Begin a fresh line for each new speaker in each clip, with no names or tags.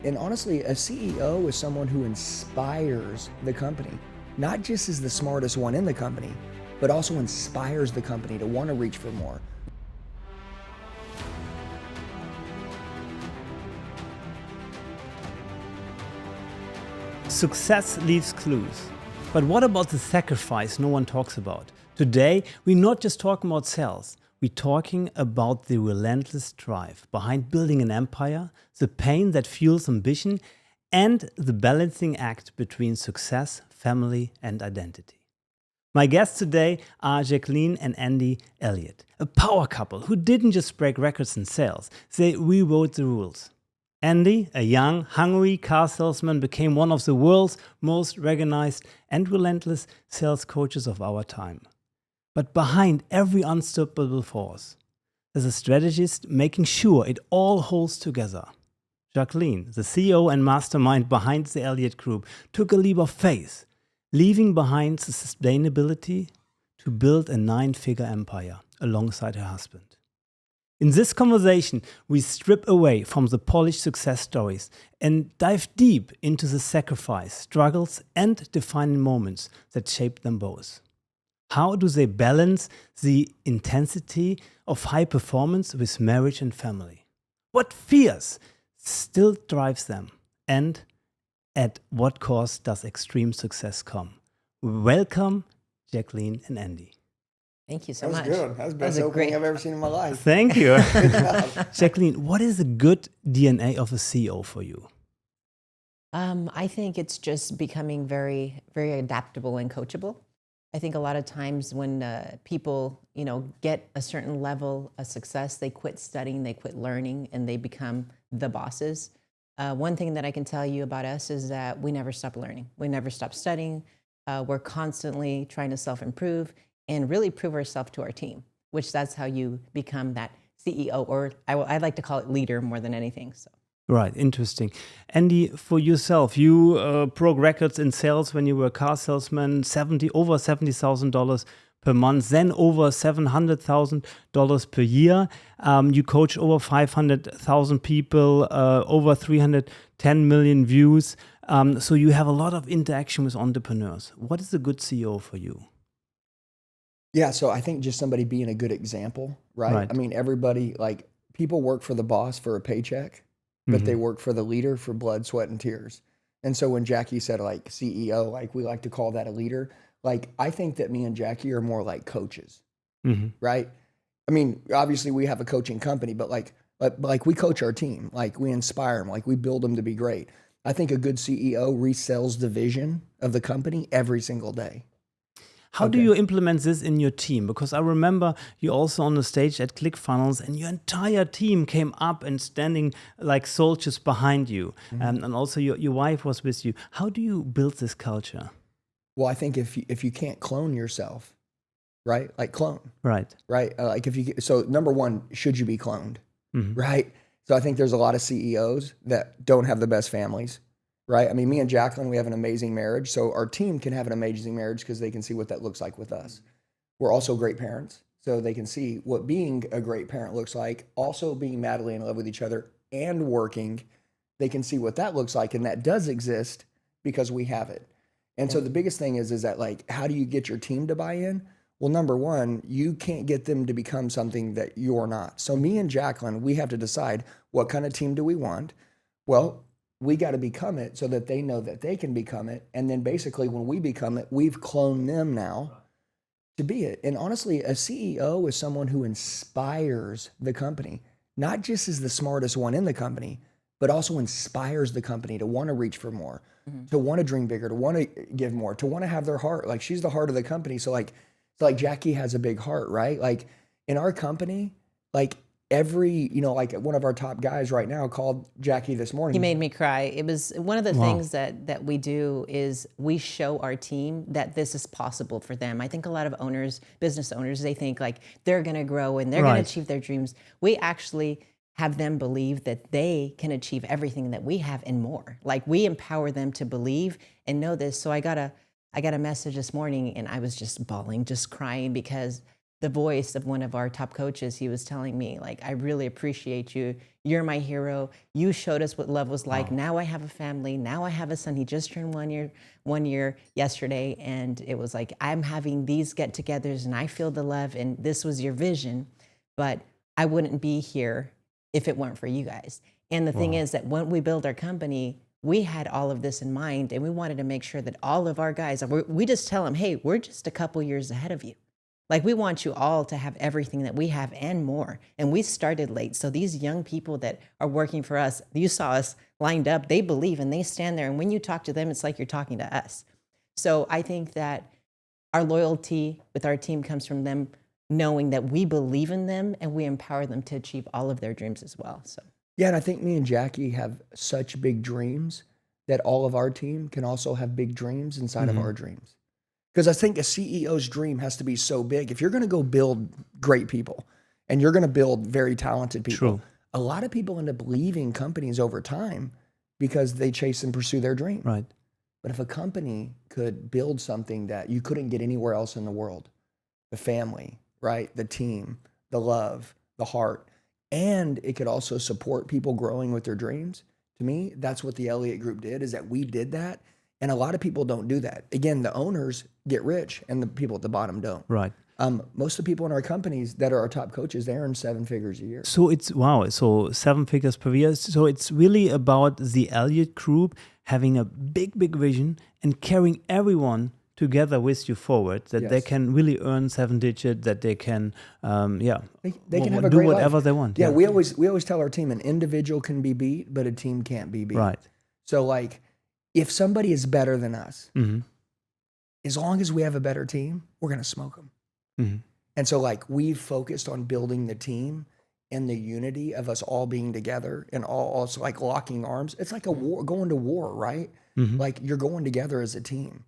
And honestly, a CEO is someone who inspires the company, not just is the smartest one in the company, but also inspires the company to want to reach for more.
Success leaves clues. But what about the sacrifice no one talks about? Today, we're not just talking about sales. We're talking about the relentless drive behind building an empire, the pain that fuels ambition, and the balancing act between success, family, and identity. My guests today are Jacqueline and Andy Elliott, a power couple who didn't just break records in sales, they rewrote the rules. Andy, a young, hungry car salesman, became one of the world's most recognized and relentless sales coaches of our time. But behind every unstoppable force, there's a strategist making sure it all holds together. Jacqueline, the CEO and mastermind behind the Elliott Group, took a leap of faith, leaving behind the sustainability to build a 9-figure empire alongside her husband. In this conversation, we strip away from the polished success stories and dive deep into the sacrifice, struggles, and defining moments that shaped them both. How do they balance the intensity of high performance with marriage and family? What fears still drives them? And at what cost does extreme success come? Welcome, Jacqueline and Andy.
Thank you so
That was
much.
good. That was the best opening I've ever seen in my life.
Thank you.
Good job.
Jacqueline, what is a good DNA of a CEO for you?
I think it's just becoming very, very adaptable and coachable. I think a lot of times when people, get a certain level of success, they quit studying, they quit learning, and they become the bosses. One thing that I can tell you about us is that we never stop learning. We never stop studying. We're constantly trying to self-improve and really prove ourselves to our team, which that's how you become that CEO, or I'd like to call it leader more than anything. So.
Right, interesting. Andy, for yourself, you broke records in sales when you were a car salesman, over $70,000 per month, then over $700,000 per year. You coach over 500,000 people, over 310 million views. So you have a lot of interaction with entrepreneurs. What is a good CEO for you?
Yeah, so I think just somebody being a good example, right? I mean, everybody, people work for the boss for a paycheck, but they work for the leader for blood, sweat, and tears. And so when Jackie said CEO, we like to call that a leader. I think that me and Jackie are more like coaches, right? I mean, obviously we have a coaching company, but we coach our team, we inspire them, we build them to be great. I think a good CEO resells the vision of the company every single day.
How do you implement this in your team? Because I remember you also on the stage at ClickFunnels and your entire team came up and standing like soldiers behind you. And also your wife was with you. How do you build this culture?
Well, I think if you can't clone yourself, right? Clone.
Right.
Right? So number one, should you be cloned? Right? So I think there's a lot of CEOs that don't have the best families. Right? I mean, me and Jacqueline, we have an amazing marriage. So our team can have an amazing marriage because they can see what that looks like with us. We're also great parents. So they can see what being a great parent looks like. Also being madly in love with each other and working. They can see what that looks like. And that does exist because we have it. And so the biggest thing is that how do you get your team to buy in? Well, number one, you can't get them to become something that you're not. So me and Jacqueline, we have to decide what kind of team do we want? Well, we got to become it so that they know that they can become it. And then basically when we become it, we've cloned them now to be it. And honestly, a CEO is someone who inspires the company, not just is the smartest one in the company, but also inspires the company to want to reach for more, to want to dream bigger, to want to give more, to want to have their heart. She's the heart of the company. So Jackie has a big heart, right? In our company, every, one of our top guys right now called Jackie this morning.
He made me cry. It was one of the things that we do is we show our team that this is possible for them. I think a lot of owners, business owners, they think they're going to grow and they're going to achieve their dreams. We actually have them believe that they can achieve everything that we have and more. We empower them to believe and know this. So I got a message this morning and I was just bawling, just crying because the voice of one of our top coaches, he was telling me, like, I really appreciate you. You're my hero. You showed us what love was like. Now I have a family. Now I have a son. He just turned 1 year yesterday. And it was like, I'm having these get-togethers and I feel the love and this was your vision, but I wouldn't be here if it weren't for you guys. And the thing is that when we build our company, we had all of this in mind and we wanted to make sure that all of our guys, we just tell them, hey, we're just a couple years ahead of you. Like, we want you all to have everything that we have and more. And we started late. So these young people that are working for us, you saw us lined up, they believe and they stand there. And when you talk to them, it's like you're talking to us. So I think that our loyalty with our team comes from them knowing that we believe in them and we empower them to achieve all of their dreams as well. So
Yeah, and I think me and Jackie have such big dreams that all of our team can also have big dreams inside of our dreams. Because I think a CEO's dream has to be so big. If you're going to go build great people and you're going to build very talented people, a lot of people end up leaving companies over time because they chase and pursue their dream.
Right.
But if a company could build something that you couldn't get anywhere else in the world, the family, right, the team, the love, the heart, and it could also support people growing with their dreams, to me, that's what the Elliott Group did, is that we did that. And a lot of people don't do that. Again, the owners get rich and the people at the bottom don't.
Right.
Most of the people in our companies that are our top coaches, they earn 7 figures a year.
So it's, so 7 figures per year. So it's really about the Elliott Group having a big, big vision and carrying everyone together with you forward, that they can really earn 7 digits, that they can,
they can have a
do
great
whatever
life.
they want.
Yeah, we always tell our team an individual can be beat, but a team can't be beat.
Right.
So like, if somebody is better than us, as long as we have a better team, we're going to smoke them. And so like, we've focused on building the team and the unity of us all being together and all also like locking arms. It's like a war, going to war, right? Like, you're going together as a team.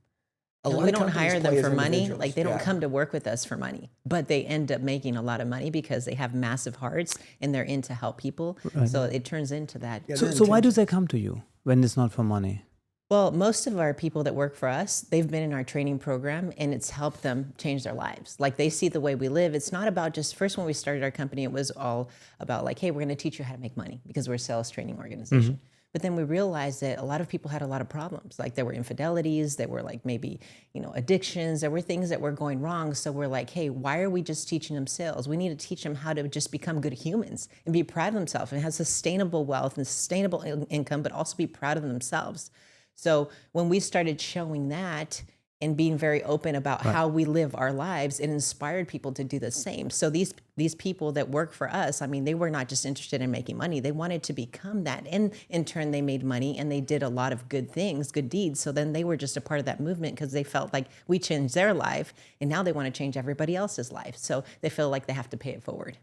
we don't hire them for money. Like, they don't come to work with us for money, but they end up making a lot of money because they have massive hearts and they're in to help people. Right. So it turns into that.
Yeah,
so why do they come to you when it's not for money?
Well, most of our people that work for us, they've been in our training program and it's helped them change their lives. Like, they see the way we live. It's not about just, first when we started our company, it was all about like, hey, we're going to teach you how to make money because we're a sales training organization. But then we realized that a lot of people had a lot of problems. Like, there were infidelities, there were like maybe, addictions, there were things that were going wrong. So we're like, hey, why are we just teaching them sales? We need to teach them how to just become good humans and be proud of themselves and have sustainable wealth and sustainable income, but also be proud of themselves. So when we started showing that and being very open about how we live our lives, it inspired people to do the same. So these people that work for us, I mean, they were not just interested in making money. They wanted to become that. And in turn, they made money and they did a lot of good things, good deeds. So then they were just a part of that movement because they felt like we changed their life and now they want to change everybody else's life. So they feel like they have to pay it forward.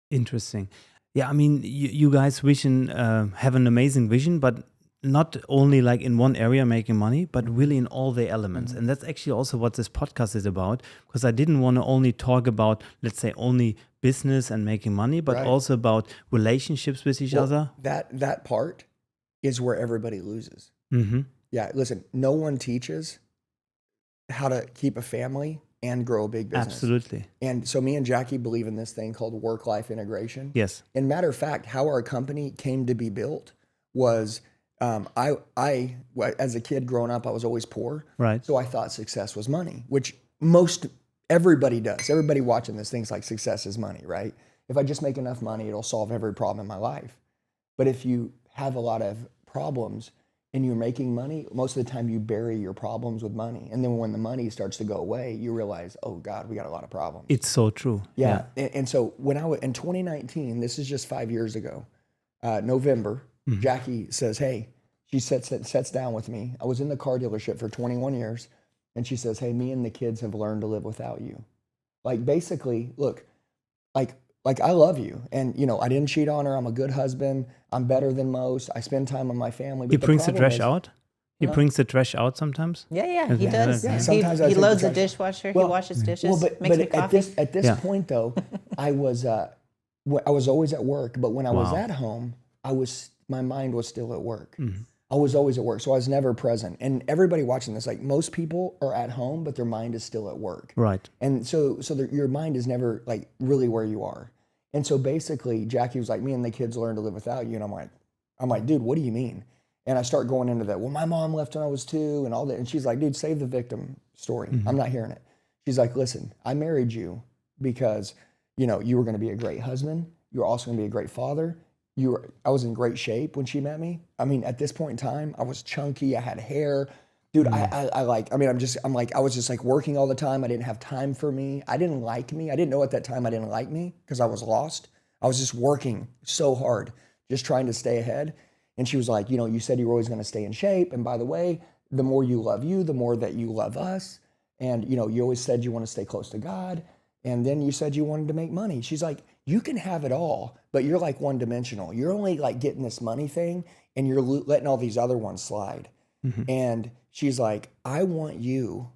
Interesting. Yeah, I mean, you guys have an amazing vision, but not only like in one area making money, but really in all the elements. And that's actually also what this podcast is about, because I didn't want to only talk about, let's say, only business and making money, but also about relationships with each other.
That part is where everybody loses. Yeah, listen, no one teaches how to keep a family and grow a big business.
Absolutely.
And so me and Jackie believe in this thing called work-life integration.
Yes.
And matter of fact, how our company came to be built was, I as a kid growing up, I was always poor.
Right.
So I thought success was money, which everybody does. Everybody watching this thinks like success is money, right? If I just make enough money, it'll solve every problem in my life. But if you have a lot of problems and you're making money, most of the time you bury your problems with money. And then when the money starts to go away, you realize, oh God, we got a lot of problems.
It's so true.
Yeah. And so when in 2019, this is just 5 years ago, November, Jackie says, hey, she sits down with me. I was in the car dealership for 21 years. And she says, hey, me and the kids have learned to live without you. Like, basically, look, like I love you. And, I didn't cheat on her. I'm a good husband. I'm better than most. I spend time with my family. But
he brings the trash out? He brings the trash out sometimes?
Yeah, he does.
Yeah, sometimes
he loads the dishwasher. He washes dishes, makes me coffee.
At this point, though, I was always at work. But when I was at home, my mind was still at work. I was always at work. So I was never present. And everybody watching this, like most people are at home, but their mind is still at work.
Right.
And so your mind is never like really where you are. And so basically Jackie was like, me and the kids learned to live without you. And I'm like, dude, what do you mean? And I start going into that. Well, my mom left when I was 2 and all that. And she's like, dude, save the victim story. I'm not hearing it. She's like, listen, I married you because, you were going to be a great husband. You were also going to be a great father. I was in great shape when she met me. I mean, at this point in time, I was chunky. I had hair. Dude, I was just like working all the time. I didn't have time for me. I didn't like me. I didn't know at that time I didn't like me because I was lost. I was just working so hard, just trying to stay ahead. And she was like, you said you were always going to stay in shape. And by the way, the more you love you, the more that you love us. And, you always said you want to stay close to God. And then you said you wanted to make money. She's like, you can have it all, but you're like one dimensional. You're only like getting this money thing and you're letting all these other ones slide. And she's like, I want you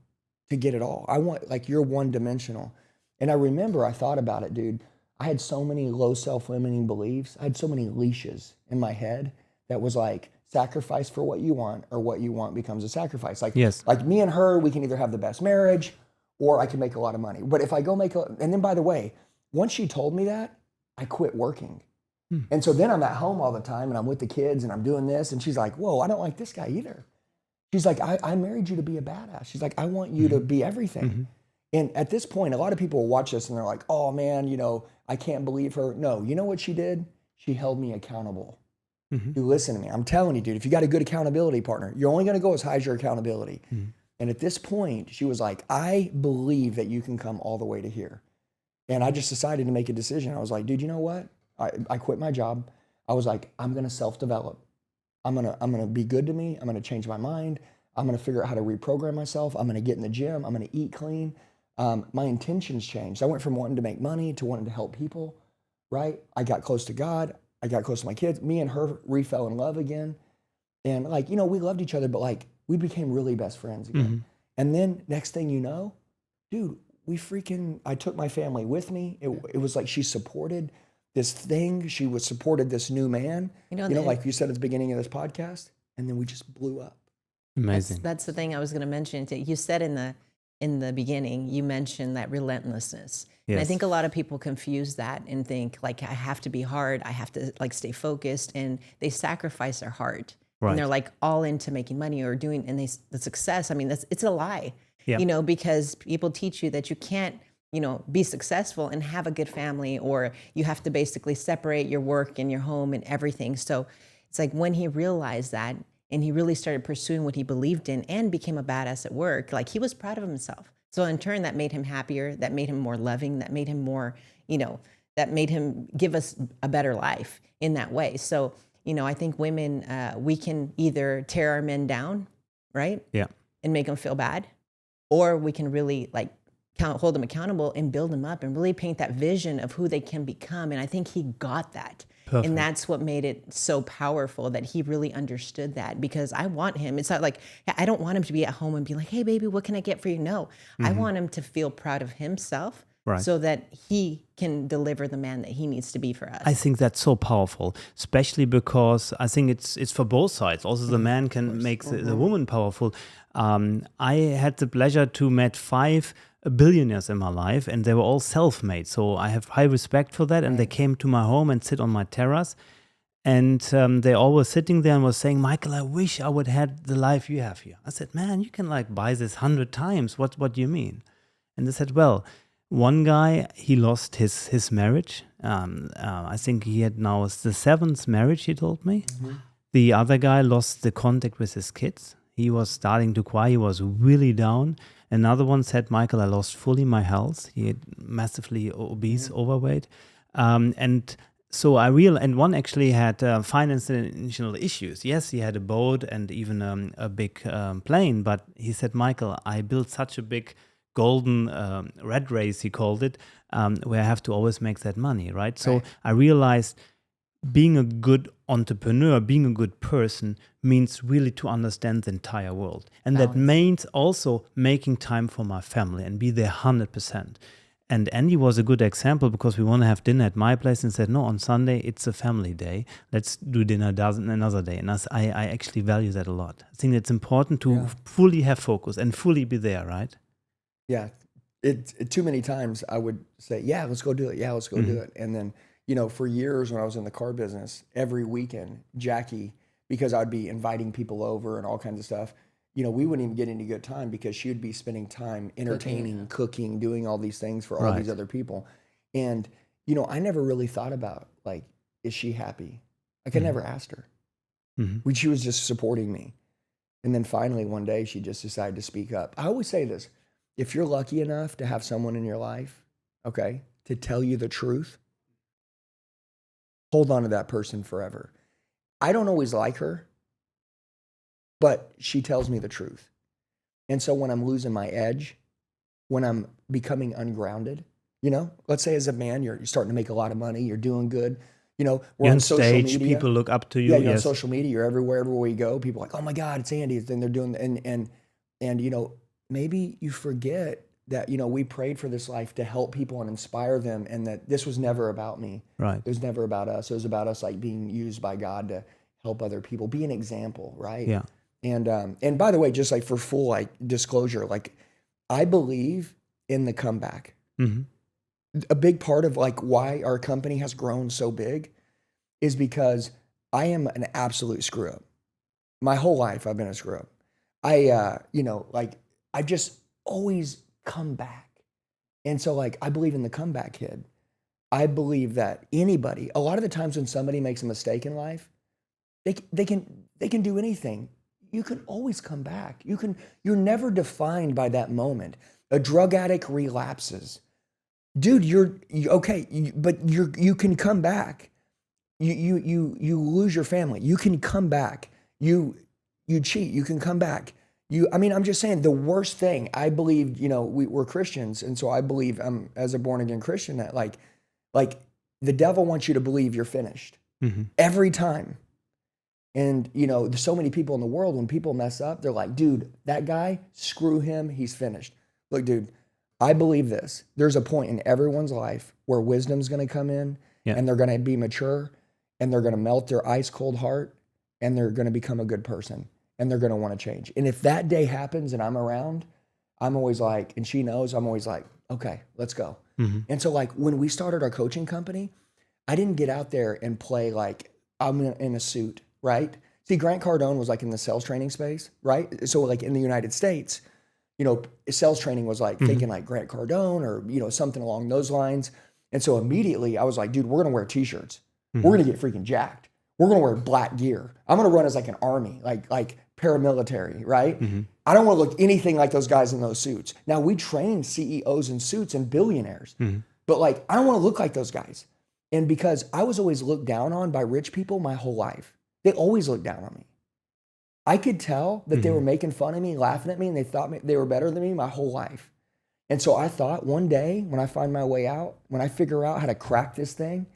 to get it all. I want, like, you're one dimensional. And I remember I thought about it, dude. I had so many low self-limiting beliefs. I had so many leashes in my head that was like, sacrifice for what you want, or what you want becomes a sacrifice. Like,
Yes.
like me and her, we can either have the best marriage or I can make a lot of money. But if I go and then by the way, once she told me that, I quit working. And so then I'm at home all the time and I'm with the kids and I'm doing this. And she's like, whoa, I don't like this guy either. She's like, I married you to be a badass. She's like, I want you to be everything. And at this point, a lot of people will watch this and they're like, oh man, I can't believe her. No, you know what she did? She held me accountable. You listen to me. I'm telling you, dude, if you got a good accountability partner, you're only going to go as high as your accountability. And at this point, she was like, I believe that you can come all the way to here. And I just decided to make a decision. I was like, dude, you know what? I quit my job. I was like, I'm going to self-develop. I'm going to be good to me. I'm going to change my mind. I'm going to figure out how to reprogram myself. I'm going to get in the gym. I'm going to eat clean. My intentions changed. I went from wanting to make money to wanting to help people, right? I got close to God. I got close to my kids. Me and her fell in love again. And like, we loved each other, but like we became really best friends again. And then next thing you know, dude, I took my family with me. It was like she supported this thing. She supported this new man, like you said at the beginning of this podcast. And then we just blew up.
Amazing.
That's the thing I was going to mention. You said in the beginning, you mentioned that relentlessness.
Yes.
And I think a lot of people confuse that and think like, I have to be hard. I have to like stay focused, and they sacrifice their heart.
Right.
And they're like all into making money or doing, and the success. I mean, it's a lie,
Yep.
because people teach you that you can't, be successful and have a good family, or you have to basically separate your work and your home and everything. So it's like when he realized that, and he really started pursuing what he believed in and became a badass at work, like he was proud of himself. So in turn, that made him happier, that made him more loving, that made him more, that made him give us a better life in that way. So, I think women, we can either tear our men down, right?
Yeah.
And make them feel bad, or we can really like hold them accountable and build them up and really paint that vision of who they can become. And I think he got that.
Perfect.
And that's what made it so powerful, that he really understood that, because I want him. It's not like, I don't want him to be at home and be like, hey, baby, what can I get for you? No, I want him to feel proud of himself,
Right.
so that he can deliver the man that he needs to be for us.
I think that's so powerful, especially because I think it's for both sides. Also, the man can make the woman powerful. I had the pleasure to meet 5 billionaires in my life, and they were all self-made. So I have high respect for that. And they came to my home and sit on my terrace. And they all were sitting there and was saying, Michael, I wish I would have the life you have here. I said, man, you can like buy this 100 times. What do you mean? And they said, well, one guy, he lost his marriage. I think he had now the 7th marriage, he told me. The other guy lost the contact with his kids. He was starting to cry. He was really down. Another one said, Michael, I lost fully my health. He had massively obese, overweight. And so and one actually had financial issues. Yes, he had a boat and even a big plane. But he said, Michael, I built such a big golden rat race, he called it, where I have to always make that money, right? So I realized being a good entrepreneur, being a good person means really to understand the entire world. And that means also making time for my family and be there 100%. And Andy was a good example because we want to have dinner at my place and said, no, on Sunday it's a family day. Let's do dinner another day. And I actually value that a lot. I think it's important to fully have focus and fully be there, right?
Yeah. It too many times I would say, yeah, let's go do it. Yeah, let's go do it. And then, for years when I was in the car business, every weekend, Jackie, because I'd be inviting people over and all kinds of stuff, we wouldn't even get any good time because she would be spending time entertaining, cooking, doing all these things for all these other people. And, I never really thought about, like, is she happy? Like, I never asked her. She was just supporting me. And then finally one day she just decided to speak up. I always say this, if you're lucky enough to have someone in your life, okay, to tell you the truth, hold on to that person forever. I don't always like her, but she tells me the truth. And so when I'm losing my edge, when I'm becoming ungrounded, let's say as a man, you're starting to make a lot of money, you're doing good, we're
you're
on
on
social
stage,
media.
people look up to you.
Yeah, you're on social media, you're everywhere you go. People are like, oh my God, it's Andy. And they're doing, and maybe you forget that, we prayed for this life to help people and inspire them, and that this was never about me.
Right.
It was never about us. It was about us, like, being used by God to help other people, be an example, right?
Yeah.
And by the way, just like for full, like, disclosure, like, I believe in the comeback. A big part of, like, why our company has grown so big is because I am an absolute screw up. My whole life I've been a screw up. I've just always come back. And so, like, I believe in the comeback kid. I believe that anybody, a lot of the times when somebody makes a mistake in life, they can do anything. You can always come back. You're never defined by that moment. A drug addict relapses. Dude, but you can come back. You lose your family. You can come back. You cheat. You can come back. I'm just saying, the worst thing, I believe, we're Christians. And so I believe, as a born again Christian, that like the devil wants you to believe you're finished every time. And, there's so many people in the world, when people mess up, they're like, dude, that guy, screw him. He's finished. Look, dude, I believe this. There's a point in everyone's life where wisdom's going to come in and they're going to be mature and they're going to melt their ice cold heart and they're going to become a good person. And they're going to want to change. And if that day happens and I'm around, I'm always like, and she knows, I'm always like, okay, let's go. And so, like, when we started our coaching company, I didn't get out there and play like I'm in a suit, right? See, Grant Cardone was like in the sales training space, right? So, like, in the United States, sales training was like thinking like Grant Cardone or, something along those lines. And so immediately I was like, dude, we're going to wear t-shirts. We're going to get freaking jacked. We're going to wear black gear. I'm going to run as like an army, like paramilitary, right? I don't want to look anything like those guys in those suits. Now, we train CEOs in suits and billionaires, but like, I don't want to look like those guys. And because I was always looked down on by rich people my whole life, they always looked down on me. I could tell that they were making fun of me, laughing at me, and they thought they were better than me my whole life. And so I thought one day when I find my way out, when I figure out how to crack this thing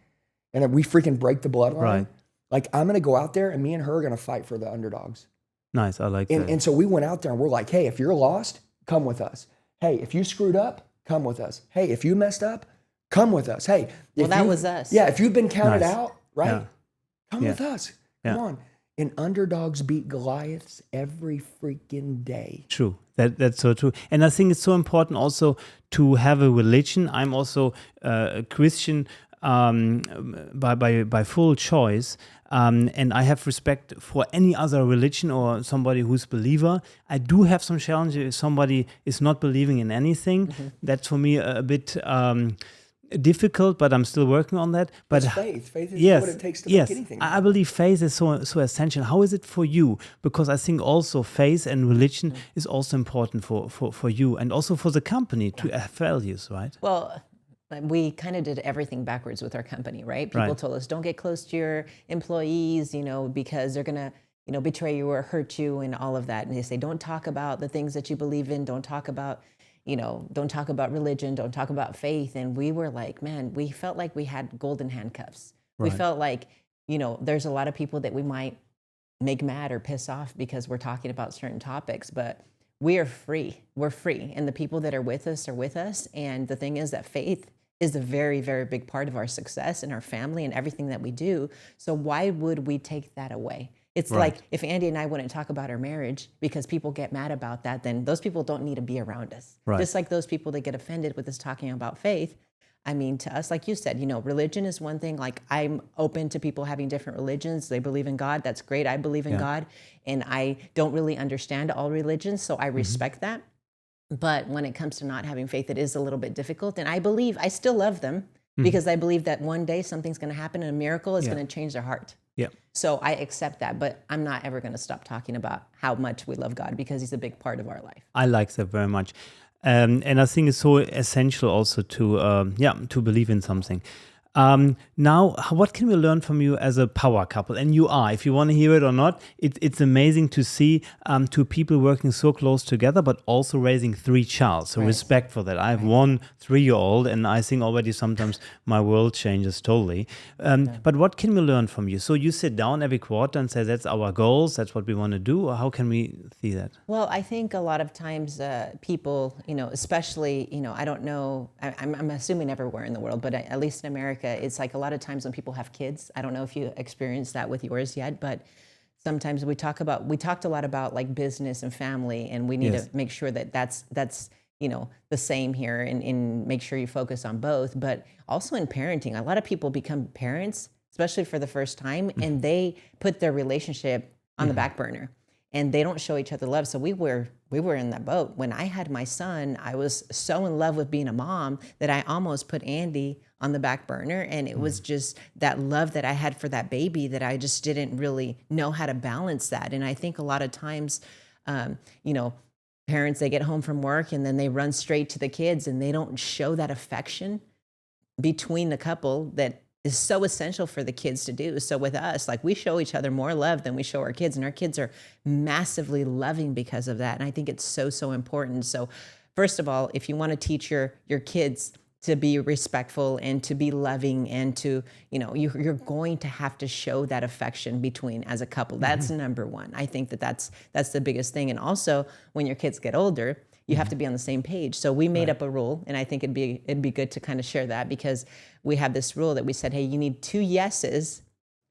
and we freaking break the bloodline, like, I'm going to go out there and me and her are going to fight for the underdogs.
Nice. I like that.
And so we went out there and we're like, hey, if you're lost, come with us. Hey, if you screwed up, come with us. Hey, if you messed up, come with us. Hey.
Well, that was us.
Yeah, if you've been counted out, right?
Yeah.
Come with us. Come on. And underdogs beat Goliaths every freaking day.
True. That's so true. And I think it's so important also to have a religion. I'm also a Christian by full choice. And I have respect for any other religion or somebody who's believer. I do have some challenges if somebody is not believing in anything. That's for me a bit difficult, but I'm still working on that. But
it's faith. Faith is what it takes to make anything.
I believe faith is so essential. How is it for you? Because I think also faith and religion is also important for you and also for the company to have values, right?
Well, we kind of did everything backwards with our company, right? People told us, don't get close to your employees, because they're going to, betray you or hurt you and all of that. And they say, don't talk about the things that you believe in. Don't talk about, don't talk about religion. Don't talk about faith. And we were like, man, we felt like we had golden handcuffs. We felt like, there's a lot of people that we might make mad or piss off because we're talking about certain topics, but we are free. We're free. And the people that are with us are with us. And the thing is that faith is a very, very big part of our success and our family and everything that we do. So why would we take that away? It's like if Andy and I wouldn't talk about our marriage because people get mad about that, then those people don't need to be around us. Just like those people that get offended with us talking about faith. I mean, to us, like you said, religion is one thing. Like, I'm open to people having different religions. They believe in God. That's great. I believe in God. And I don't really understand all religions, so I respect that. But when it comes to not having faith, it is a little bit difficult. And I still love them because I believe that one day something's going to happen and a miracle is going to change their heart. Yeah. So I accept that, but I'm not ever going to stop talking about how much we love God because he's a big part of our life.
I like that very much. And I think it's so essential also to believe in something. Now, what can we learn from you as a power couple? And you are, if you want to hear it or not, it's amazing to see two people working so close together, but also raising 3 children. So respect for that. I have 1 3-year-old, and I think already sometimes my world changes totally. But what can we learn from you? So you sit down every quarter and say, that's our goals, that's what we want to do, or how can we see that?
Well, I think a lot of times people, especially, I don't know, I'm assuming everywhere in the world, but at least in America, it's like a lot of times when people have kids, I don't know if you experienced that with yours yet, but sometimes we talked a lot about like business and family, and we need to make sure that that's the same here and make sure you focus on both. But also in parenting, a lot of people become parents, especially for the first time, and they put their relationship on the back burner. And they don't show each other love. So we were in that boat. When I had my son, I was so in love with being a mom that I almost put Andy on the back burner. And it was just that love that I had for that baby that I just didn't really know how to balance that. And I think a lot of times, parents, they get home from work and then they run straight to the kids and they don't show that affection between the couple that is so essential for the kids to do. So with us, like, we show each other more love than we show our kids, and our kids are massively loving because of that. And I think it's so, so important. So first of all, if you want to teach your kids to be respectful and to be loving and to, you're going to have to show that affection between as a couple. That's number one. I think that's the biggest thing. And also when your kids get older, you have to be on the same page. So we made up a rule, and I think it'd be good to kind of share that, because we have this rule that we said, hey, you need 2 yeses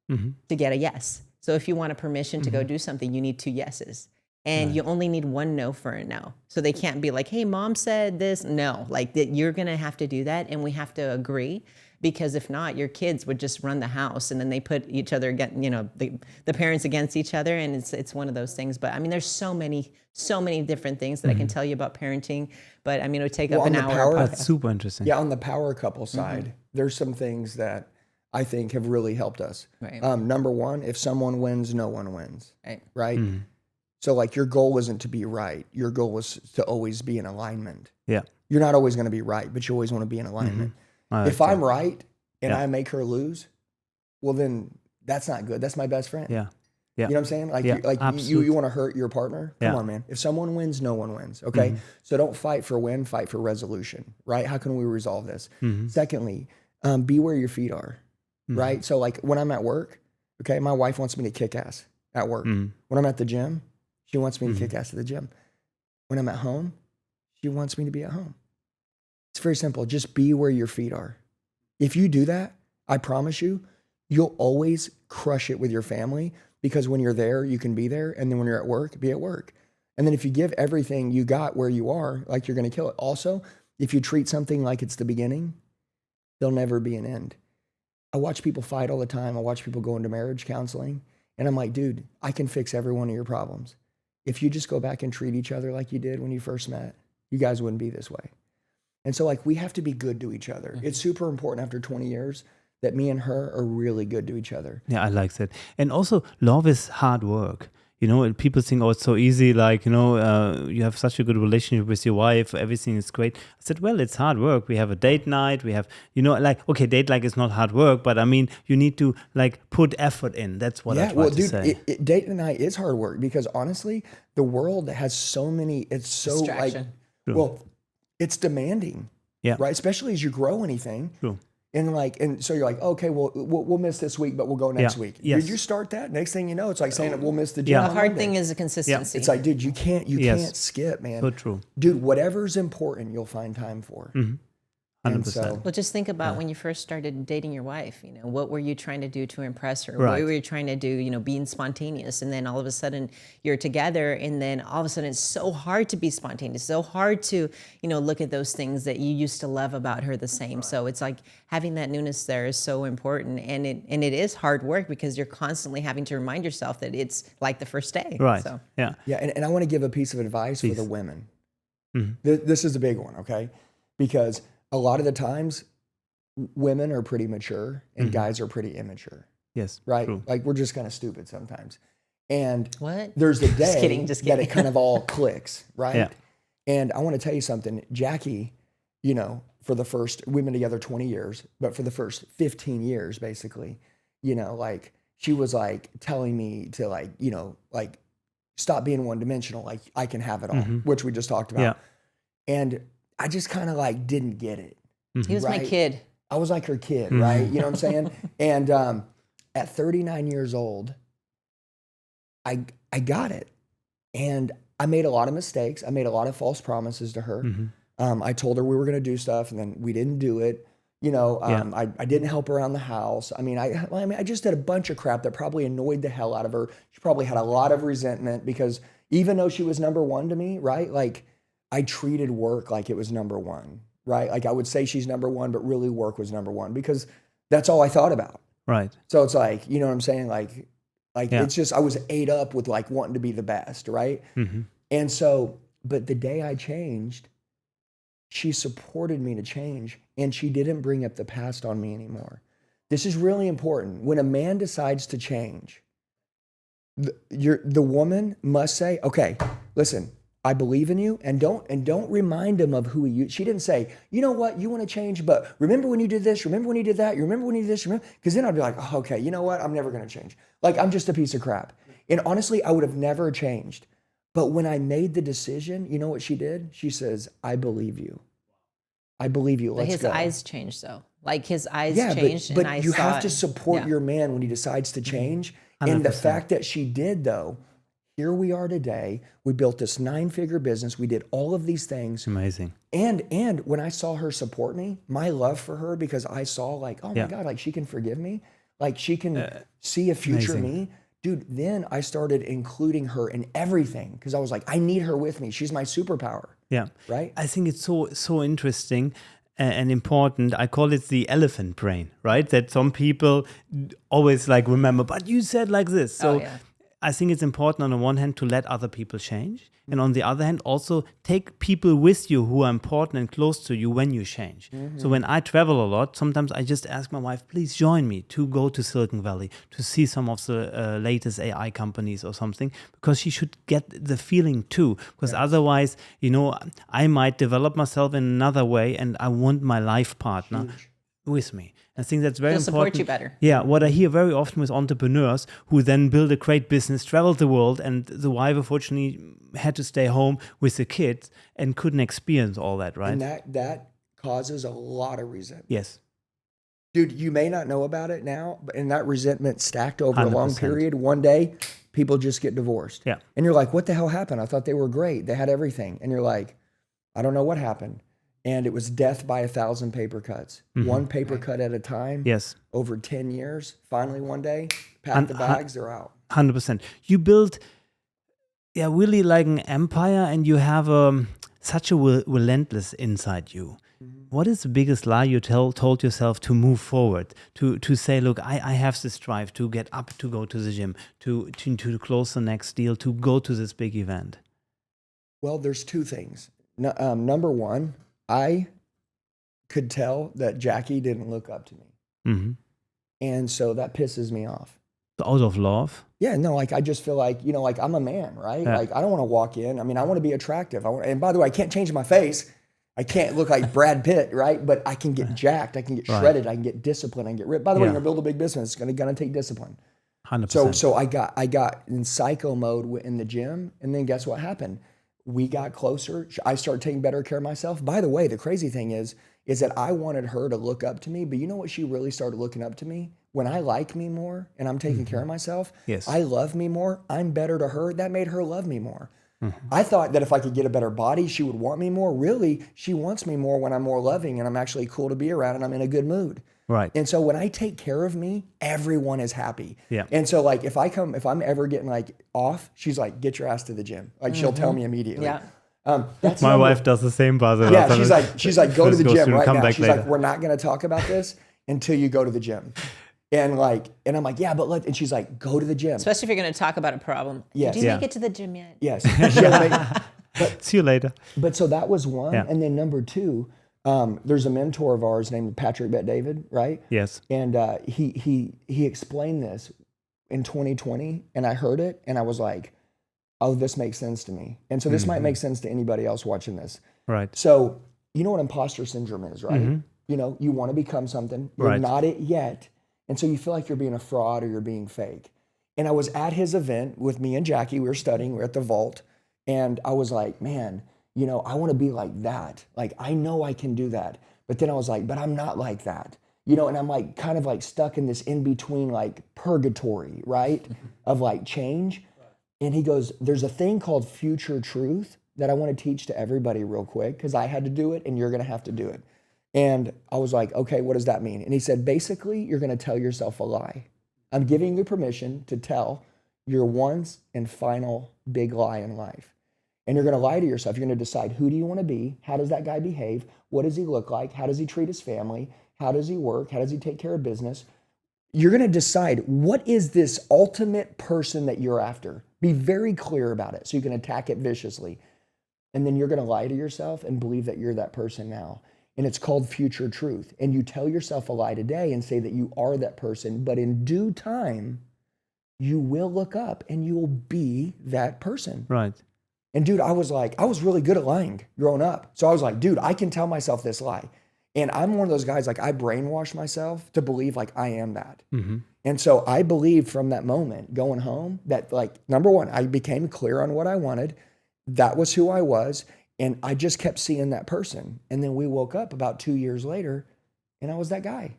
to get a yes. So if you want a permission to go do something, you need 2 yeses. And you only need 1 no for a no. So they can't be like, hey, mom said this. No, like that, you're going to have to do that. And we have to agree, because if not, your kids would just run the house, and then they put each other against, the parents against each other. And it's one of those things. But I mean, there's so many different things that I can tell you about parenting, but I mean, it would take up an hour.
That's super interesting.
Yeah. On the power couple side, there's some things that I think have really helped us.
Right.
Number one, if someone wins, no one wins. Right. So like, your goal isn't to be right. Your goal was to always be in alignment. Yeah. You're not always going to be right, but you always want to be in alignment. If I'm right and I make her lose, well, then that's not good. That's my best friend. Yeah. You know what I'm saying? Like, you want to hurt your partner? Come on, man. If someone wins, no one wins. Okay. So don't fight for win, fight for resolution, right? How can we resolve this? Secondly, be where your feet are, right? So like, when I'm at work, okay, my wife wants me to kick ass at work. When I'm at the gym, she wants me to kick ass at the gym. When I'm at home, she wants me to be at home. It's very simple. Just be where your feet are. If you do that, I promise you'll always crush it with your family, because when you're there, you can be there. And then when you're at work, be at work. And then if you give everything you got where you are, like, you're going to kill it. Also, if you treat something like it's the beginning, there'll never be an end. I watch people fight all the time. I watch people go into marriage counseling. And I'm like, dude, I can fix every one of your problems. If you just go back and treat each other like you did when you first met, you guys wouldn't be this way. And so like, we have to be good to each other. It's super important after 20 years that me and her are really good to each other.
Yeah, I like that. And also, love is hard work. And people think, oh, it's so easy. Like, you have such a good relationship with your wife. Everything is great. I said, well, it's hard work. We have a date night. We have, okay, date night is not hard work, but I mean, you need to like put effort in. That's what I try to say.
Date night is hard work, because honestly, the world has so many, it's so like, well, it's demanding, right? Especially as you grow anything. And so you're like, okay, well, we'll miss this week, but we'll go next week.
Yes.
Did you start that? Next thing you know, it's like saying that we'll miss the gym.
Yeah.
The
on
hard
Monday.
thing is the consistency.
It's like, dude, you can't
Yes.
skip, man.
So true.
Dude, whatever's important, you'll find time for.
100%.
Well, just think about when you first started dating your wife, what were you trying to do to impress her?
Right.
What were you trying to do, being spontaneous? And then all of a sudden you're together, and then all of a sudden it's so hard to be spontaneous, so hard to, look at those things that you used to love about her the same. So it's like having that newness there is so important. And it is hard work because you're constantly having to remind yourself that it's like the first day.
Right.
So.
Yeah.
Yeah, and I want to give a piece of advice for the women.
Mm-hmm.
This is a big one, okay? Because a lot of the times, women are pretty mature and guys are pretty immature,
Yes.
right?
True.
Like we're just kind of stupid sometimes. And
What?
there's the day
Just
that
kidding.
it kind of all clicks, right?
Yeah.
And I want to tell you something. Jackie, for the first, we've been together 20 years, but for the first 15 years, basically, like she was like telling me to like stop being one dimensional. Like I can have it all, which we just talked about.
Yeah.
And I just kind of like didn't get it.
He was my
Right.
kid.
I was like her kid, right? You know what I'm saying? And at 39 years old, I got it. And I made a lot of mistakes. I made a lot of false promises to her. I told her we were going to do stuff, and then we didn't do it. I didn't help around the house. I just did a bunch of crap that probably annoyed the hell out of her. She probably had a lot of resentment because even though she was number one to me, right? Like I treated work like it was number one, right? Like I would say she's number one, but really work was number one because that's all I thought about.
Right.
So it's like, you know what I'm saying? Like
Yeah.
it's just, I was ate up with like wanting to be the best, right? And so, but the day I changed, she supported me to change, and she didn't bring up the past on me anymore. This is really important. When a man decides to change, the woman must say, okay, listen, I believe in you, and don't remind him of who he used. She didn't say, you know what, you want to change, but remember when you did this, remember when you did that, you remember when you did this, because then I'd be like, oh, okay, you know what, I'm never going to change. Like, I'm just a piece of crap. And honestly, I would have never changed. But when I made the decision, you know what she did? She says, I believe you. I believe you.
But
Let's
his
go.
eyes changed, though. Like his eyes
Yeah,
changed,
but
and I
you
saw
have to
it.
support
Yeah.
your man when he decides to change. And the
100%.
fact that she did, though, here we are today. We built this 9-figure business. We did all of these things.
Amazing.
And when I saw her support me, my love for her, because I saw like, oh my
Yeah.
God, like she can forgive me. Like she can see a future
amazing.
me. Dude, then I started including her in everything because I was like, I need her with me. She's my superpower.
Yeah.
Right?
I think it's so interesting and important. I call it the elephant brain, right? That some people always like remember, but you said like this. So
yeah.
I think it's important on the one hand to let other people change. And on the other hand, also take people with you who are important and close to you when you change. So when I travel a lot, sometimes I just ask my wife, please join me to go to Silicon Valley, to see some of the latest AI companies or something, because she should get the feeling too. Because otherwise, I might develop myself in another way and I want my life partner with me. I think that's very
He'll
important.
support you better.
Yeah, what I hear very often with entrepreneurs who then build a great business, travel the world, and the wife unfortunately had to stay home with the kids and couldn't experience all that, right?
And that causes a lot of resentment.
Yes.
Dude, you may not know about it now, but and that resentment stacked over a long
100%.
period. One day, people just get divorced.
Yeah.
And you're like, what the hell happened? I thought they were great. They had everything. And you're like, I don't know what happened. And it was death by 1,000 paper cuts. One paper cut at a time.
Yes.
Over 10 years. Finally, one day, pack the bags, they're out.
100%. You build, really like an empire, and you have such a relentless inside you. What is the biggest lie you told yourself to move forward, to say, look, I have this drive to get up, to go to the gym, to close the next deal, to go to this big event?
Well, there's two things. Number one, I could tell that Jackie didn't look up to me.
Mm-hmm.
And so that pisses me off.
Out of love?
Yeah, no, like I just feel like, like I'm a man, right?
Yeah.
Like I don't want to walk in. I mean, I want to be attractive. And by the way, I can't change my face. I can't look like Brad Pitt, right? But I can get jacked. I can get shredded. I can get disciplined. I can get ripped. By the way, you're gonna build a big business. It's gonna take discipline.
100%.
So I got in psycho mode in the gym, and then guess what happened? We got closer. I started taking better care of myself. By the way, the crazy thing is is that I wanted her to look up to me, but you know what she really started looking up to me? When I like me more and I'm taking care of myself,
Yes.
I love me more, I'm better to her, that made her love me more. I thought that if I could get a better body, she would want me more. Really, she wants me more when I'm more loving and I'm actually cool to be around and I'm in a good mood.
Right.
And so when I take care of me, everyone is happy.
Yeah.
And so like if I'm ever getting like off, she's like, get your ass to the gym. Like she'll tell me immediately.
Yeah.
That's
My wife does the same, by the way.
Yeah, she's like, go to the gym right
come
now.
back
She's
later.
like, we're not going to talk about this until you go to the gym. And I'm like, yeah, but and she's like, go to the gym.
Especially if you're going to talk about a problem.
Yes.
Did you
Yeah.
make it to the gym yet?
Yes.
See you later.
But so that was one.
Yeah.
And then number two, there's a mentor of ours named Patrick Bet-David, right?
Yes.
And he explained this in 2020 and I heard it and I was like, oh, this makes sense to me. And so this might make sense to anybody else watching this.
Right.
So you know what imposter syndrome is, right? You know, you want to become something, you're
Right.
not it yet. And so you feel like you're being a fraud or you're being fake. And I was at his event with me and Jackie, we were studying, we were at the vault. And I was like, man, you know, I want to be like that. Like, I know I can do that. But then I was like, but I'm not like that. You know, and I'm like kind of like stuck in this in between like purgatory, right? Of like change. And he goes, there's a thing called future truth that I want to teach to everybody real quick because I had to do it and you're going to have to do it. And I was like, okay, what does that mean? And he said, basically, you're going to tell yourself a lie. I'm giving you permission to tell your once and final big lie in life. And you're going to lie to yourself. You're going to decide, who do you want to be? How does that guy behave? What does he look like? How does he treat his family? How does he work? How does he take care of business? You're going to decide, what is this ultimate person that you're after? Be very clear about it so you can attack it viciously. And then you're going to lie to yourself and believe that you're that person now. And it's called future truth. And you tell yourself a lie today and say that you are that person, but in due time, you will look up and you will be that person.
Right.
And dude, I was really good at lying growing up. So I was like, dude, I can tell myself this lie. And I'm one of those guys, like I brainwash myself to believe like I am that. And so I believed from that moment going home that like, number one, I became clear on what I wanted. That was who I was. And I just kept seeing that person. And then we woke up about 2 years later and I was that guy.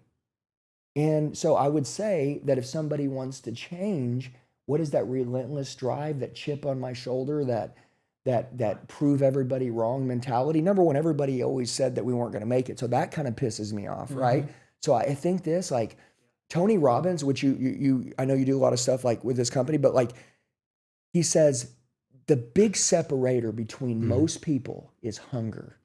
And so I would say that if somebody wants to change, what is that relentless drive, that chip on my shoulder, that prove everybody wrong mentality? Number one, everybody always said that we weren't going to make it. So that kind of pisses me off, right? So I think this, like Tony Robbins, which you I know you do a lot of stuff like with this company, but like he says, the big separator between most people is hunger.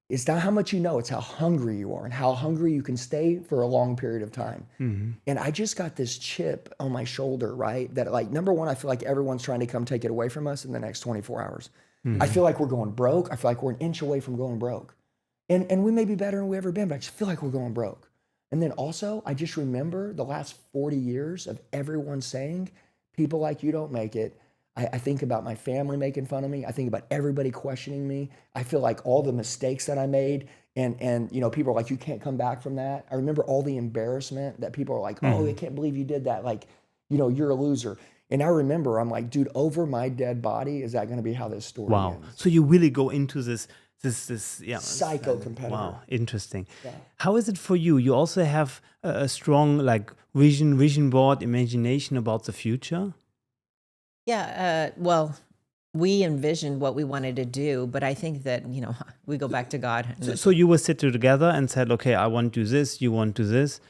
It's not how much you know, it's how hungry you are and how hungry you can stay for a long period of time. And I just got this chip on my shoulder, right? That like, number one, I feel like everyone's trying to come take it away from us in the next 24 hours. I feel like we're going broke. I feel like we're an inch away from going broke. And we may be better than we've ever been, but I just feel like we're going broke. And then also, I just remember the last 40 years of everyone saying, people like you don't make it. I think about my family making fun of me. I think about everybody questioning me. I feel like all the mistakes that I made and you know, people are like, you can't come back from that. I remember all the embarrassment that people are like, oh, I can't believe you did that. Like, you know, you're a loser. And I remember, I'm like, dude, over my dead body, is that going to be how this story ends?
So you really go into this
Psycho competitor.
Wow, interesting.
Yeah.
How is it for you? You also have a strong like vision board, imagination about the future?
Yeah, well, we envisioned what we wanted to do, but I think that, you know, we go back to God.
So you will sit together and said, okay, I want to do this, you want to do this.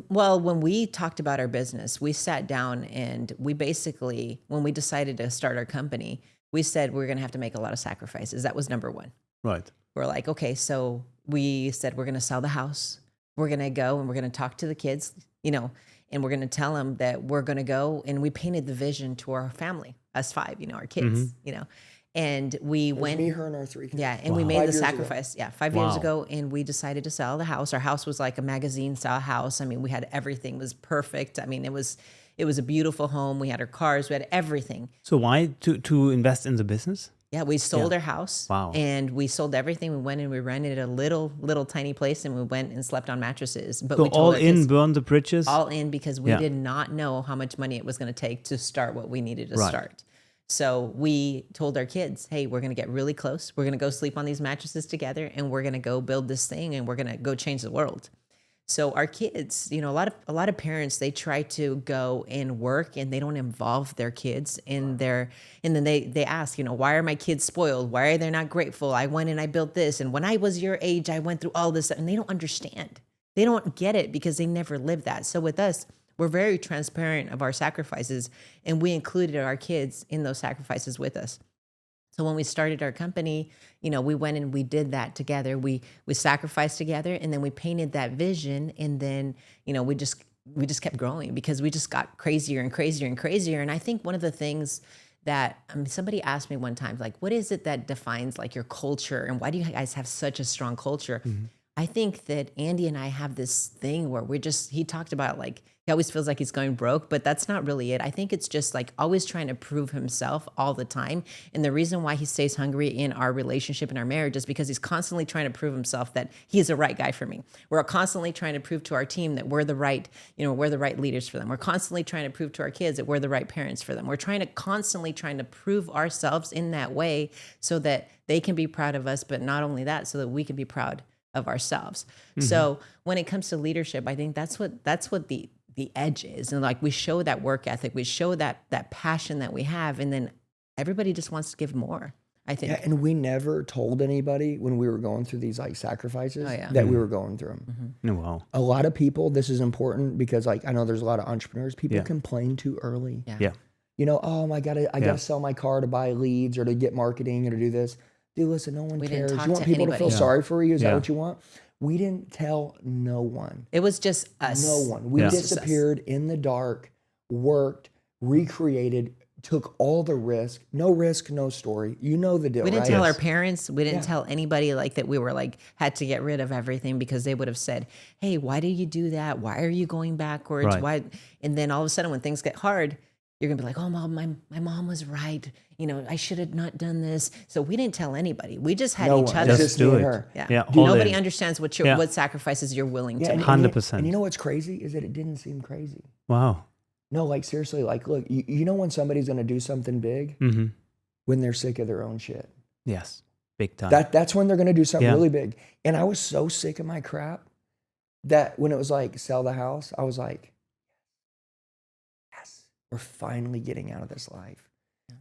Well, when we talked about our business, we sat down and we basically, when we decided to start our company, we said we're going to have to make a lot of sacrifices. That was number one.
Right.
We're like, okay, so we said we're going to sell the house. We're going to go and we're going to talk to the kids, you know, and we're going to tell them that we're going to go. And we painted the vision to our family, us five, you know, our kids, you know, and we went.
Me, her, and our three kids.
Yeah, and we made
5
the
years ago.
sacrifice. Yeah, 5 years ago, and we decided to sell the house. Our house was like a magazine-style house. I mean, we had everything. It was perfect. I mean, it was a beautiful home. We had our cars. We had everything.
So why to invest in the business?
Yeah, we sold our house.
Wow.
And we sold everything. We went and we rented a little tiny place, and we went and slept on mattresses. But
So
we told
all
our
in,
kids,
burn the bridges?
all in, because we
Yeah.
did not know how much money it was going to take to start what we needed to
Right.
start. So we told our kids, hey, we're going to get really close. We're going to go sleep on these mattresses together, and we're going to go build this thing, and we're going to go change the world. So our kids, a lot of parents, they try to go and work and they don't involve their kids and then they ask, why are my kids spoiled? Why are they not grateful? I went and I built this. And when I was your age, I went through all this, and they don't understand. They don't get it because they never lived that. So with us, we're very transparent of our sacrifices, and we included our kids in those sacrifices with us. So when we started our company, we went and we did that together. We sacrificed together, and then we painted that vision, and then we just kept growing because we just got crazier and crazier and crazier. And I think one of the things that somebody asked me one time, like, what is it that defines like your culture, and why do you guys have such a strong culture? Mm-hmm. I think that Andy and I have this thing where he talked about like, he always feels like he's going broke, but that's not really it. I think it's just like always trying to prove himself all the time. And the reason why he stays hungry in our relationship and our marriage is because he's constantly trying to prove himself that he's the right guy for me. We're constantly trying to prove to our team that we're the right leaders for them. We're constantly trying to prove to our kids that we're the right parents for them. We're constantly trying to prove ourselves in that way so that they can be proud of us, but not only that, so that we can be proud of ourselves. Mm-hmm. So when it comes to leadership, I think that's what the edge is. And like we show that work ethic, we show that passion that we have, and then everybody just wants to give more, I think.
Yeah, and we never told anybody when we were going through these like sacrifices that we were going through them.
Mm-hmm. Wow.
A lot of people, this is important because like I know there's a lot of entrepreneurs, people complain too early.
Yeah.
Oh my God, I gotta sell my car to buy leads or to get marketing or to do this. Dude, listen, no one cares. You want people to feel sorry for you? Is that what you want? We didn't tell no one.
It was just us.
No one. We disappeared in the dark, worked, recreated, took all the risk. No risk, no story. You know the deal,
We didn't
right?
tell our parents. We didn't tell anybody like that we were like, had to get rid of everything because they would have said, hey, why do you do that? Why are you going backwards?
Right.
Why? And then all of a sudden when things get hard, you're gonna be like, oh, Mom, my mom was right. I should have not done this. So we didn't tell anybody. We just had each other.
Just do it.
Yeah. Nobody understands what sacrifices you're willing to make.
100%.
And you know what's crazy is that it didn't seem crazy.
Wow.
No, like seriously, like look, you know when somebody's gonna do something big?
Mm-hmm.
When they're sick of their own shit.
Yes, big time.
That's when they're gonna do something really big. And I was so sick of my crap that when it was like sell the house, I was like, yes, we're finally getting out of this life.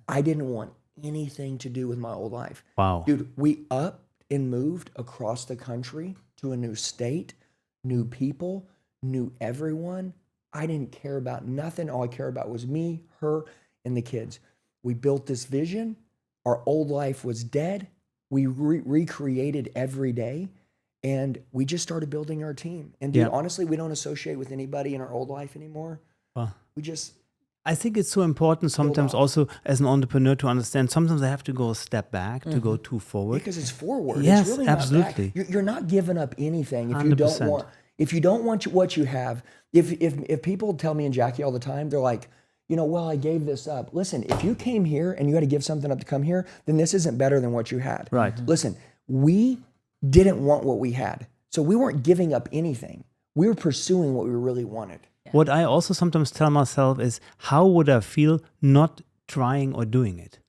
I didn't want anything to do with my old life.
Wow.
Dude, we upped and moved across the country to a new state, new people, knew everyone. I didn't care about nothing. All I cared about was me, her, and the kids. We built this vision. Our old life was dead. We recreated every day, and we just started building our team. And dude, honestly, we don't associate with anybody in our old life anymore.
Wow.
I
think it's so important sometimes also as an entrepreneur to understand sometimes I have to go a step back to go too forward.
Because it's forward.
Yes,
it's really
absolutely.
Not back. You're not giving up anything if
100%.
If you don't want what you have. If people tell me and Jackie all the time, they're like, well, I gave this up. Listen, if you came here and you had to give something up to come here, then this isn't better than what you had.
Right.
Listen, we didn't want what we had. So we weren't giving up anything. We were pursuing what we really wanted.
What I also sometimes tell myself is, how would I feel not trying or doing it?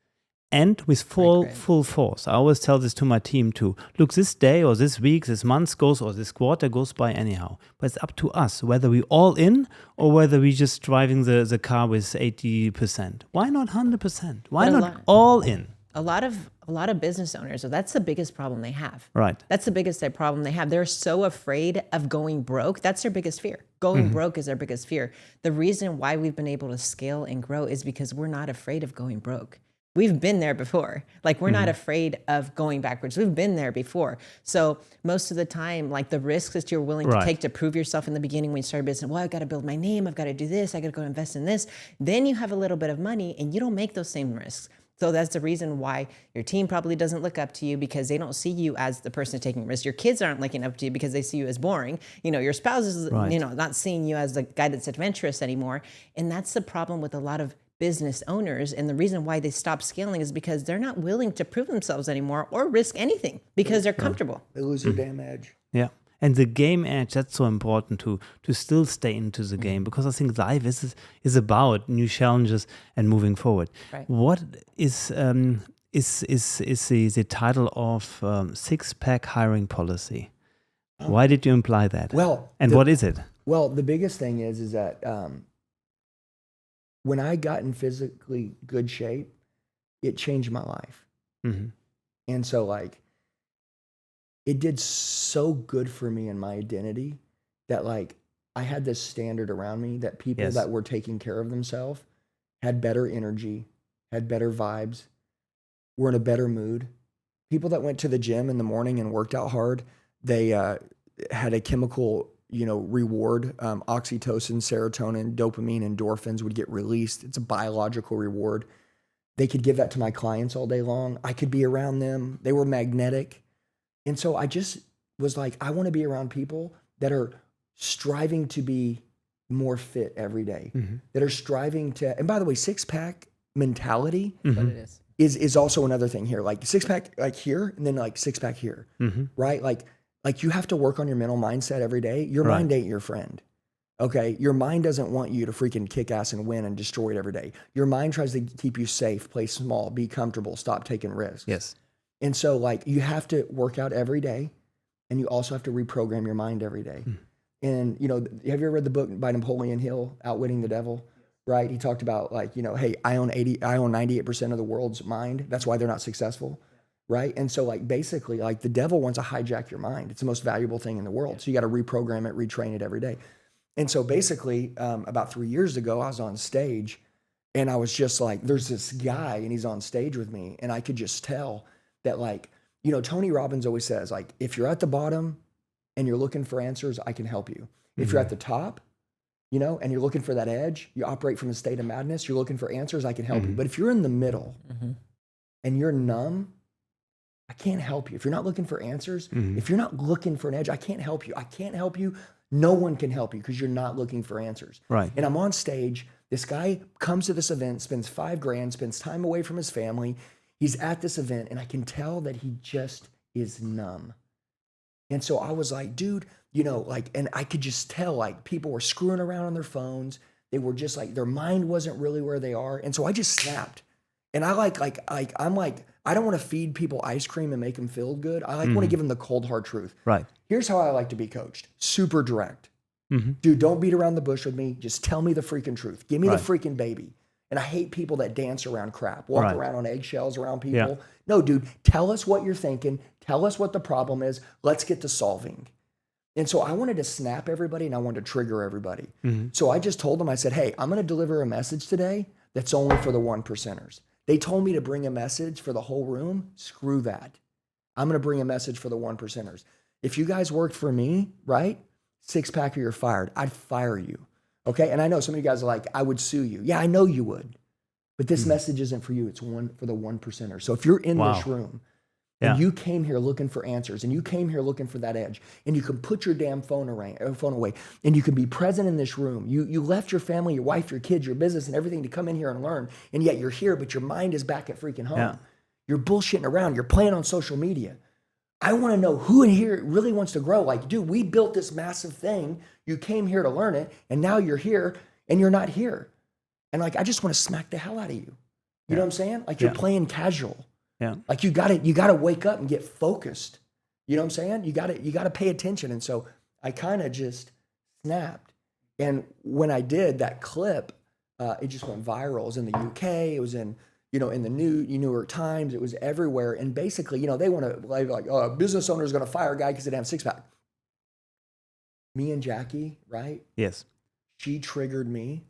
And with full force. I always tell this to my team too. Look, this day or this week, this month goes or this quarter goes by anyhow. But it's up to us whether we all in or whether we just driving the car with 80%. Why not 100%? Why not all in?
A lot of business owners, so that's the biggest problem they have.
Right.
That's the biggest problem they have. They're so afraid of going broke. That's their biggest fear. Going broke is their biggest fear. The reason why we've been able to scale and grow is because we're not afraid of going broke. We've been there before. Like, we're not afraid of going backwards. We've been there before. So most of the time, like the risks that you're willing to take to prove yourself in the beginning when you start a business, well, I've got to build my name. I've got to do this. I got to go invest in this. Then you have a little bit of money and you don't make those same risks. So that's the reason why your team probably doesn't look up to you, because they don't see you as the person taking risks. Your kids aren't looking up to you because they see you as boring. Your spouse is, not seeing you as the guy that's adventurous anymore. And that's the problem with a lot of business owners. And the reason why they stop scaling is because they're not willing to prove themselves anymore or risk anything because they're comfortable.
They lose their damn edge.
Yeah. And the game edge, that's so important to still stay into the game, because I think life is about new challenges and moving forward.
Right.
What is the title of six-pack hiring policy? Why did you imply that?
Well,
and what is it?
Well, the biggest thing is that when I got in physically good shape, it changed my life.
Mm-hmm.
And so like, it did so good for me and my identity that like, I had this standard around me that people that were taking care of themselves had better energy, had better vibes, were in a better mood. People that went to the gym in the morning and worked out hard, they had a chemical, reward, oxytocin, serotonin, dopamine, endorphins would get released. It's a biological reward. They could give that to my clients all day long. I could be around them. They were magnetic. And so I just was like, I want to be around people that are striving to be more fit every day, that are striving to, and by the way, six-pack mentality
What it is.
is also another thing here. Like six-pack like here, and then like six-pack here, right? Like you have to work on your mental mindset every day. Your mind ain't your friend. Okay, your mind doesn't want you to freaking kick ass and win and destroy it every day. Your mind tries to keep you safe, play small, be comfortable, stop taking risks.
Yes.
And so like you have to work out every day, and you also have to reprogram your mind every day. And have you ever read the book by Napoleon Hill, Outwitting the Devil? Right? He talked about like, hey, I own 98% of the world's mind. That's why they're not successful. Right? And so like basically like the devil wants to hijack your mind. It's the most valuable thing in the world. So you got to reprogram it, retrain it every day. And so basically, about 3 years ago, I was on stage, and I was just like, there's this guy, and he's on stage with me, and I could just tell that like, Tony Robbins always says, like, if you're at the bottom and you're looking for answers, I can help you. If you're at the top, and you're looking for that edge, you operate from a state of madness, you're looking for answers, I can help you. But if you're in the middle and you're numb, I can't help you. If you're not looking for answers, if you're not looking for an edge, I can't help you. I can't help you. No one can help you because you're not looking for answers.
Right.
And I'm on stage. This guy comes to this event, spends $5,000, spends time away from his family. He's at this event, and I can tell that he just is numb. And so I was like, dude, and I could just tell like people were screwing around on their phones. They were just like, their mind wasn't really where they are. And so I just snapped. And I I'm like, I don't want to feed people ice cream and make them feel good. I want to give them the cold hard truth.
Right.
Here's how I like to be coached. Super direct. Dude, don't beat around the bush with me. Just tell me the freaking truth. Give me the freaking baby. And I hate people that dance around crap, walk around on eggshells around people.
Yeah.
No, dude, tell us what you're thinking. Tell us what the problem is. Let's get to solving. And so I wanted to snap everybody, and I wanted to trigger everybody. So I just told them, I said, hey, I'm going to deliver a message today that's only for the 1%ers. They told me to bring a message for the whole room. Screw that. I'm going to bring a message for the 1%ers. If you guys worked for me, right? Six-pack or you're fired. I'd fire you. Okay? And I know some of you guys are like, I would sue you. Yeah, I know you would. But this message isn't for you. It's for the 1%ers. So if you're in this room and you came here looking for answers, and you came here looking for that edge, and you can put your damn phone away, and you can be present in this room. You left your family, your wife, your kids, your business, and everything to come in here and learn, and yet you're here, but your mind is back at freaking home. Yeah. You're bullshitting around. You're playing on social media. I want to know who in here really wants to grow. Like, dude, we built this massive thing. You came here to learn it, and now you're here, and you're not here. And like, I just want to smack the hell out of you. You know what I'm saying? Like, you're playing casual. Yeah. Like you gotta wake up and get focused. You know what I'm saying? You gotta pay attention. And so I kind of just snapped. And when I did that clip, it just went viral. It was in the UK. It was in the New York Times. It was everywhere. And basically, they want to like, oh, a business owner is going to fire a guy because they didn't have a six-pack. Me and Jackie, right?
Yes.
She triggered me.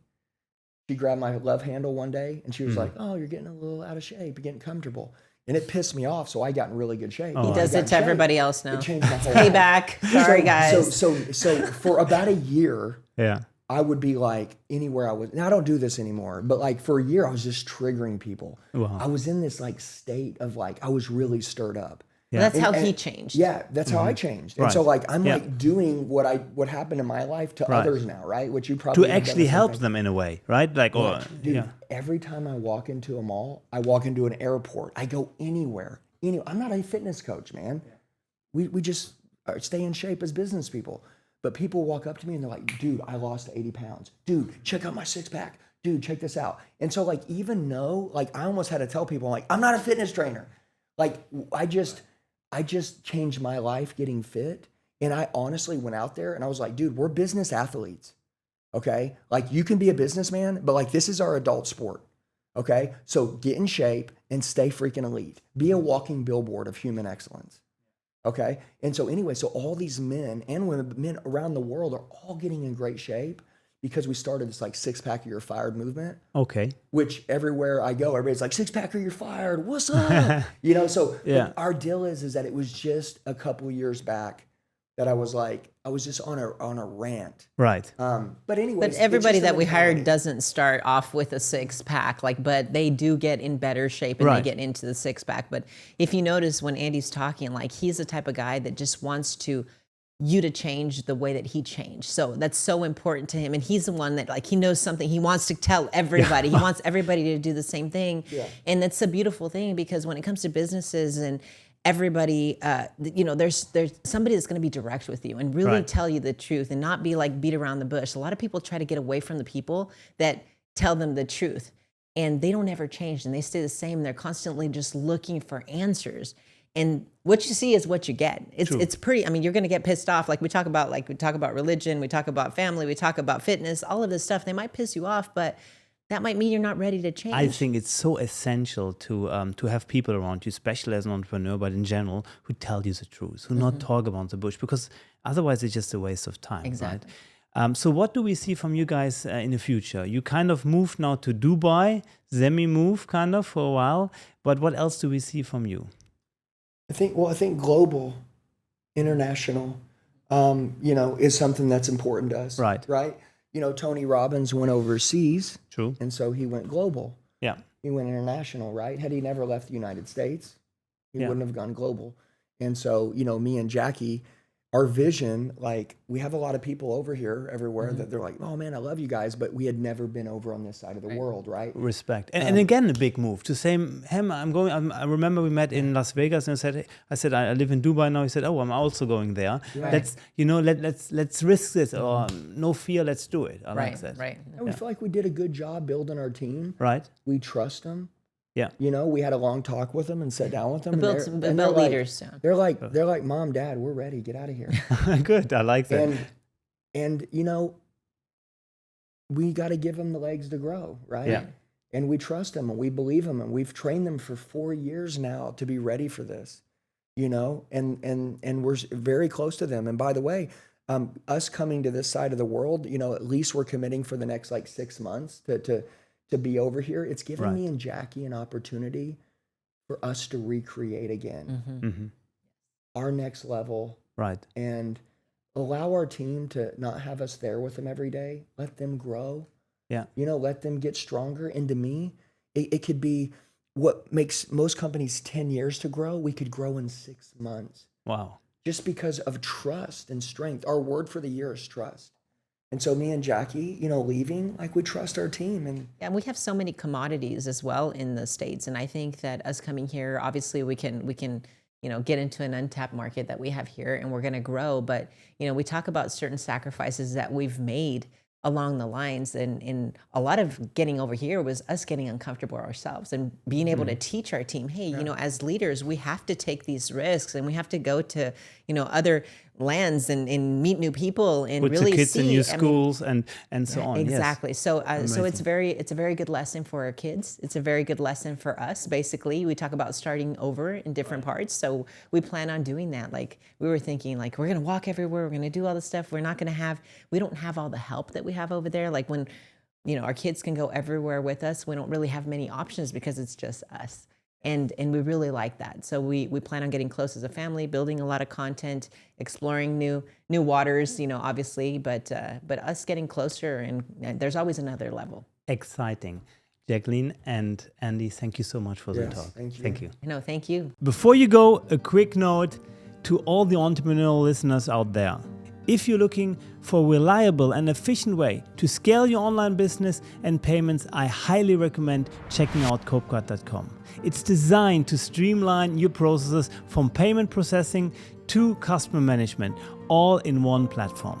She grabbed my love handle one day, and she was like, oh, you're getting a little out of shape. You're getting comfortable. And it pissed me off, so I got in really good shape.
He does it to everybody else now.
It changed my whole
Payback.
life.
Sorry, guys.
So for about a year, I would be like anywhere I was. Now I don't do this anymore, but like for a year, I was just triggering people. Wow. I was in this like state of like, I was really stirred up.
Yeah. That's how he changed.
Yeah, that's how I changed. And so like I'm like doing what happened in my life to others now, right? Which you probably
to actually help them in a way, right? Like,
dude, every time I walk into a mall, I walk into an airport, I go anywhere. I'm not a fitness coach, man. stay in shape as business people. But people walk up to me and they're like, dude, I lost 80 pounds. Dude, check out my six pack. Dude, check this out. And so like, even though, like, I almost had to tell people, like, I'm not a fitness trainer. Like, I just changed my life getting fit. And I honestly went out there and I was like, dude, we're business athletes. Okay. Like, you can be a businessman, but like, this is our adult sport. Okay. So get in shape and stay freaking elite. Be a walking billboard of human excellence. Okay. And so anyway, so all these men and women, men around the world are all getting in great shape because we started this like six pack or you're fired movement.
Okay.
Which everywhere I go, everybody's like, six pack or you're fired. What's up? You know, so
Yeah.
our deal is that it was just a couple years back that I was just on a rant.
Right.
But anyways,
But everybody
it's just
that
a
we hired
mentality.
doesn't start off with a six pack, like, but they do get in better shape and
Right.
they get into the six pack. But if you notice when Andy's talking, like, he's the type of guy that just wants you to change the way that he changed. So that's so important to him. And he's the one that, like, he knows something. He wants to tell everybody. He wants everybody to do the same thing.
Yeah.
And that's a beautiful thing, because when it comes to businesses and everybody, there's somebody that's going to be direct with you and really
Right.
tell you the truth and not be like beat around the bush. A lot of people try to get away from the people that tell them the truth, and they don't ever change and they stay the same. They're constantly just looking for answers. And what you see is what you get. It's pretty, I mean, you're going to get pissed off. Like we talk about religion, we talk about family, we talk about fitness, all of this stuff. They might piss you off, but that might mean you're not ready to change.
I think it's so essential to have people around you, especially as an entrepreneur, but in general, who tell you the truth, who not talk about the bush, because otherwise it's just a waste of time.
Exactly.
Right? So what do we see from you guys in the future? You kind of moved now to Dubai, semi-move kind of for a while, but what else do we see from you?
I think global, international, is something that's important to us.
Right.
Right. You know, Tony Robbins went overseas.
True.
And so he went global.
Yeah.
He went international, right? Had he never left the United States, he
Yeah.
wouldn't have gone global. And so, me and Jackie, our vision, like, we have a lot of people over here everywhere that they're like, oh man, I love you guys, but we had never been over on this side of the world, right?
Respect. And again, a big move to say, Hem, I remember we met in Las Vegas and I said, I live in Dubai now. He said, oh, I'm also going there.
Right.
Let's risk this, or no fear, let's do it. I like that.
Right.
And we feel like we did a good job building our team.
Right?
We trust them.
Yeah.
We had a long talk with them and sat down with them. and
Built
they're like-
leaders. Yeah.
They're like, Mom, Dad, we're ready. Get out of here.
Good. I like that.
And we got to give them the legs to grow, right?
Yeah.
And we trust them and we believe them and we've trained them for 4 years now to be ready for this, and we're very close to them. And by the way, us coming to this side of the world, at least we're committing for the next like 6 months to be over here. It's given me and Jackie an opportunity for us to recreate again our next level.
Right.
And allow our team to not have us there with them every day. Let them grow.
Yeah.
Let them get stronger. And to me, it could be what makes most companies 10 years to grow. We could grow in 6 months.
Wow.
Just because of trust and strength. Our word for the year is trust. And so me and Jackie, leaving, like, we trust our team.
And we have so many commodities as well in the States. And I think that us coming here, obviously we can get into an untapped market that we have here, and we're going to grow. But, we talk about certain sacrifices that we've made along the lines, and a lot of getting over here was us getting uncomfortable ourselves and being able to teach our team, hey, as leaders, we have to take these risks and we have to go to, other lands and meet new people and
Put
really
the kids
see
in new schools and so on.
Exactly.
Yes.
So
Amazing.
it's a very good lesson for our kids. It's a very good lesson for us. Basically, we talk about starting over in different parts. So we plan on doing that. Like, we were thinking, like, we're going to walk everywhere. We're going to do all this stuff. We don't have all the help that we have over there. Like, when, our kids can go everywhere with us, we don't really have many options because it's just us. And we really like that. So we plan on getting close as a family, building a lot of content, exploring new waters, obviously, but us getting closer, and there's always another level.
Exciting. Jacqueline and Andy, thank you so much for the talk.
Thank you.
No, thank you.
Before you go, a quick note to all the entrepreneurial listeners out there. If you're looking for a reliable and efficient way to scale your online business and payments, I highly recommend checking out Copecard.com. It's designed to streamline your processes from payment processing to customer management, all in one platform.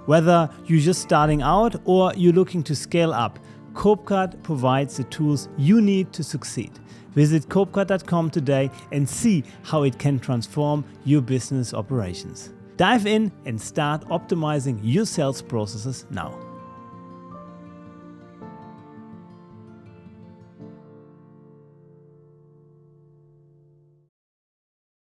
Whether you're just starting out or you're looking to scale up, Copecard provides the tools you need to succeed. Visit copecard.com today and see how it can transform your business operations. Dive in and start optimizing your sales processes now.